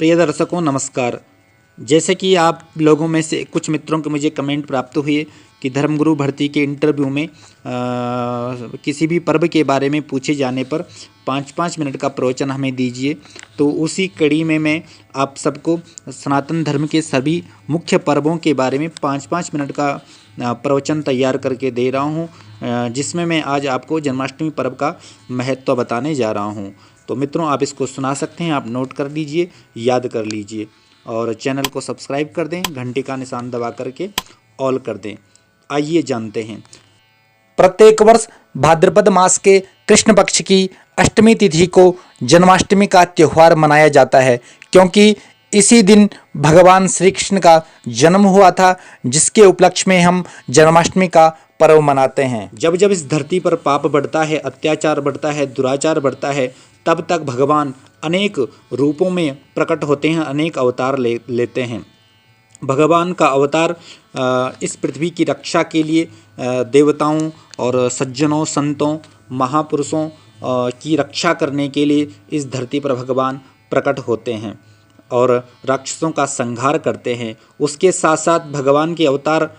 प्रिय दर्शकों नमस्कार। जैसे कि आप लोगों में से कुछ मित्रों के मुझे कमेंट प्राप्त हुए कि धर्मगुरु भर्ती के इंटरव्यू में किसी भी पर्व के बारे में पूछे जाने पर 5-5 मिनट का प्रवचन हमें दीजिए। तो उसी कड़ी में मैं आप सबको सनातन धर्म के सभी मुख्य पर्वों के बारे में 5-5 मिनट का प्रवचन तैयार करके दे रहा हूँ, जिसमें मैं आज आपको जन्माष्टमी पर्व का महत्व बताने जा रहा हूँ। तो मित्रों आप इसको सुना सकते हैं, आप नोट कर लीजिए, याद कर लीजिए और चैनल को सब्सक्राइब कर दें, घंटी का निशान दबा करके ऑल कर दें। आइए जानते हैं। प्रत्येक वर्ष भाद्रपद मास के कृष्ण पक्ष की अष्टमी तिथि को जन्माष्टमी का त्यौहार मनाया जाता है, क्योंकि इसी दिन भगवान श्री कृष्ण का जन्म हुआ था, जिसके उपलक्ष्य में हम जन्माष्टमी का पर्व मनाते हैं। जब जब इस धरती पर पाप बढ़ता है, अत्याचार बढ़ता है, दुराचार बढ़ता है, तब तक भगवान अनेक रूपों में प्रकट होते हैं, अनेक अवतार लेते हैं। भगवान का अवतार इस पृथ्वी की रक्षा के लिए देवताओं और सज्जनों, संतों, महापुरुषों की रक्षा करने के लिए इस धरती पर भगवान प्रकट होते हैं और राक्षसों का संहार करते हैं। उसके साथ साथ भगवान के अवतार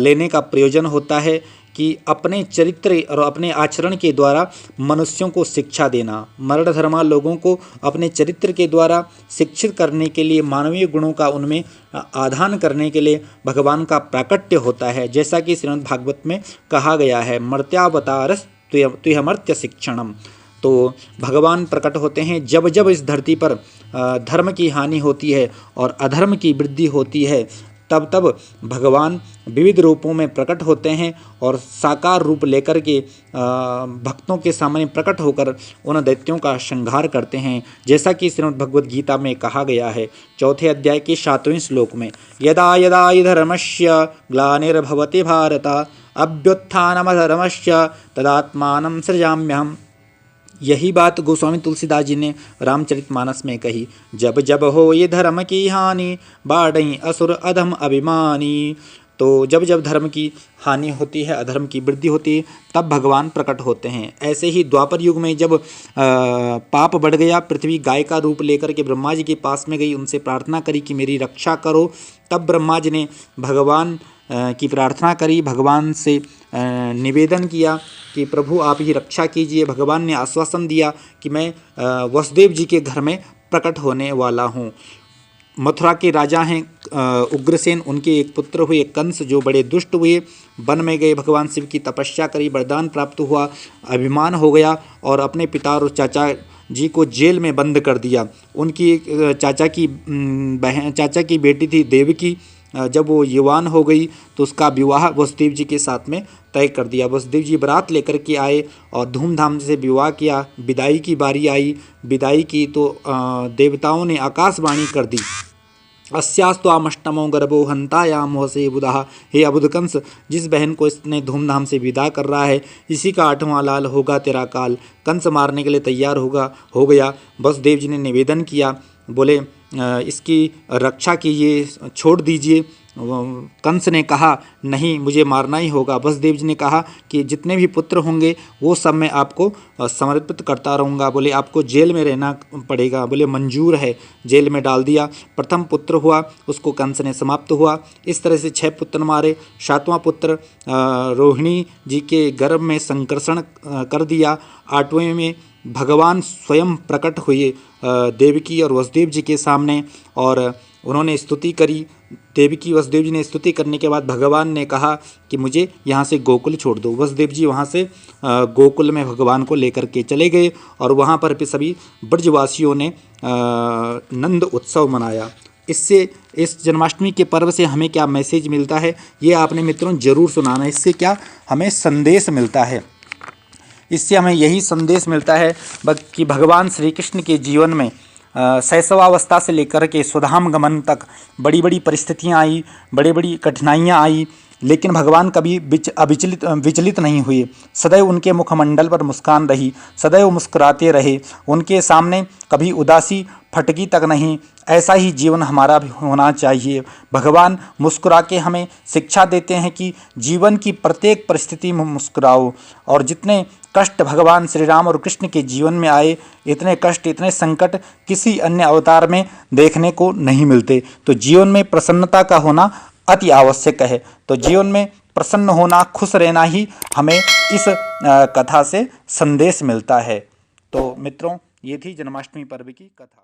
लेने का प्रयोजन होता है कि अपने चरित्र और अपने आचरण के द्वारा मनुष्यों को शिक्षा देना, मरण धर्मा लोगों को अपने चरित्र के द्वारा शिक्षित करने के लिए, मानवीय गुणों का उनमें आधान करने के लिए भगवान का प्राकट्य होता है। जैसा कि श्रीमद् भागवत में कहा गया है, मर्त्यावतारस तुह्यमर्त्य शिक्षणम। तो भगवान प्रकट होते हैं जब जब इस धरती पर धर्म की हानि होती है और अधर्म की वृद्धि होती है, तब तब भगवान विविध रूपों में प्रकट होते हैं और साकार रूप लेकर के भक्तों के सामने प्रकट होकर उन दैत्यों का संहार करते हैं। जैसा कि श्रीमद् भगवद गीता में कहा गया है 4 अध्याय के 7वें श्लोक में, यदा यदा हि धर्मस्य ग्लानिर्भवति भारत अभ्युत्थानमधर्मस्य तदात्मानं सृजाम्यहम्। यही बात गोस्वामी तुलसीदास जी ने रामचरितमानस में कही, जब जब हो ये धर्म की हानि बाढ़ई असुर अधम अभिमानी। तो जब जब धर्म की हानि होती है, अधर्म की वृद्धि होती है, तब भगवान प्रकट होते हैं। ऐसे ही द्वापर युग में जब पाप बढ़ गया, पृथ्वी गाय का रूप लेकर के ब्रह्मा जी के पास में गई, उनसे प्रार्थना करी कि मेरी रक्षा करो, तब ब्रह्मा जी ने भगवान की प्रार्थना करी, भगवान से निवेदन किया कि प्रभु आप ही रक्षा कीजिए। भगवान ने आश्वासन दिया कि मैं वसुदेव जी के घर में प्रकट होने वाला हूँ। मथुरा के राजा हैं उग्रसेन, उनके एक पुत्र हुए कंस, जो बड़े दुष्ट हुए, वन में गए, भगवान शिव की तपस्या करी, वरदान प्राप्त हुआ, अभिमान हो गया और अपने पिता और चाचा जी को जेल में बंद कर दिया। उनकी चाचा की बेटी थी देवकी, जब वो युवान हो गई तो उसका विवाह वसुदेव जी के साथ में तय कर दिया। वसुदेव जी बारात लेकर के आए और धूमधाम से विवाह किया। विदाई की बारी आई, विदाई की तो देवताओं ने आकाशवाणी कर दी, अस्यास्त्वामष्टमो गर्भो हंतायाम मोहसे बुधा। हे अबुध कंस, जिस बहन को इसने धूमधाम से विदा कर रहा है, इसी का 8वां लाल होगा तेरा काल। कंस मारने के लिए तैयार हो गया। वसुदेव जी ने निवेदन किया, बोले इसकी रक्षा कीजिए, छोड़ दीजिए। कंस ने कहा नहीं, मुझे मारना ही होगा। वसुदेव जी ने कहा कि जितने भी पुत्र होंगे वो सब मैं आपको समर्पित करता रहूँगा। बोले आपको जेल में रहना पड़ेगा। बोले मंजूर है। जेल में डाल दिया। प्रथम पुत्र हुआ, उसको कंस ने समाप्त हुआ। इस तरह से 6 पुत्र मारे। 7वां पुत्र रोहिणी जी के गर्भ में संकर्षण कर दिया। 8वें में भगवान स्वयं प्रकट हुए देवकी और वसुदेव जी के सामने और उन्होंने स्तुति करी। देवकी वसुदेव जी ने स्तुति करने के बाद भगवान ने कहा कि मुझे यहाँ से गोकुल छोड़ दो। वसुदेव जी वहाँ से गोकुल में भगवान को लेकर के चले गए और वहाँ पर भी सभी ब्रजवासियों ने नंद उत्सव मनाया। इससे इस जन्माष्टमी के पर्व से हमें क्या मैसेज मिलता है, ये आपने मित्रों ज़रूर सुनाना। इससे क्या हमें संदेश मिलता है? इससे हमें यही संदेश मिलता है कि भगवान श्री कृष्ण के जीवन में शैशवावस्था से लेकर के स्वधाम गमन तक बड़ी बड़ी परिस्थितियां आई, बड़ी बड़ी कठिनाइयां आई, लेकिन भगवान कभी विचलित नहीं हुए। सदैव उनके मुखमंडल पर मुस्कान रही, सदैव मुस्कुराते रहे, उनके सामने कभी उदासी फटकी तक नहीं। ऐसा ही जीवन हमारा भी होना चाहिए। भगवान मुस्कुरा के हमें शिक्षा देते हैं कि जीवन की प्रत्येक परिस्थिति में मुस्कुराओ। और जितने कष्ट भगवान श्री राम और कृष्ण के जीवन में आए, इतने कष्ट, इतने संकट किसी अन्य अवतार में देखने को नहीं मिलते। तो जीवन में प्रसन्नता का होना अति आवश्यक है। तो जीवन में प्रसन्न होना, खुश रहना ही हमें इस कथा से संदेश मिलता है। तो मित्रों, ये थी जन्माष्टमी पर्व की कथा।